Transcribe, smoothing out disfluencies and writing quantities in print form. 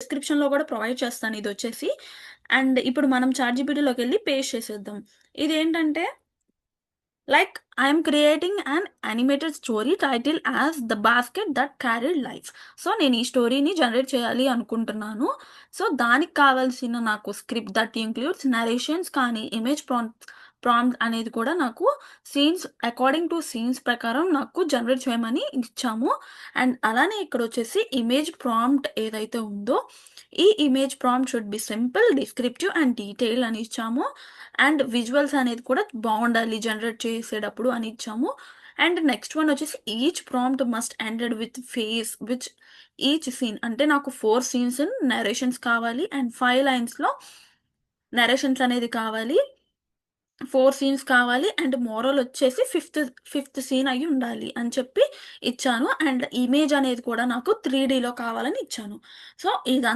డిస్క్రిప్షన్‌లో గూడా ప్రొవైడ్ చేస్తాను ఇదొచ్చేసి. అండ్ ఇప్పుడు మనం చాట్‌జీపీటీలోకెళ్ళి పేస్ట్ చేసేద్దాం. ఇదేంటంటే like I am creating an animated story title as The Basket That Carried Life. So, నేను ఈ స్టోరీని జనరేట్ చేయాలి అనుకుంటున్నాను. సో, దానికి కావాల్సిన నాకు స్క్రిప్ట్ దట్ ఇంక్లూడ్స్ నరేషన్స్ కానీ, ఇమేజ్ ప్రాంప్ట్ అనేది కూడా నాకు సీన్స్ అకార్డింగ్ టు సీన్స్ ప్రకారం నాకు జనరేట్ చేయమని ఇచ్చాము. అండ్ అలానే ఇక్కడొచ్చేసి ఇమేజ్ ప్రాంప్ట్ ఏదైతే ఉందో, ఈ image prompt should be simple, descriptive and detail అని ఇచ్చాము. అండ్ విజువల్స్ అనేది కూడా బావుండాలి జనరేట్ చేసేటప్పుడు అని ఇచ్చాము. అండ్ నెక్స్ట్ వన్ వచ్చేసి each prompt must ended with face which each scene అంటే నాకు 4 సీన్స్ నరేషన్స్ కావాలి. అండ్ 5 లైన్స్‌లో నరేషన్స్ అనేది కావాలి. 4 సీన్స్ కావాలి. అండ్ మోరల్ వచ్చేసి ఫిఫ్త్ సీన్ అయ్యుండాలి అని చెప్పి ఇచ్చాను. అండ్ ఇమేజ్ అనేది కూడా నాకు 3డీలో కావాలని ఇచ్చాను. సో, ఇదంతా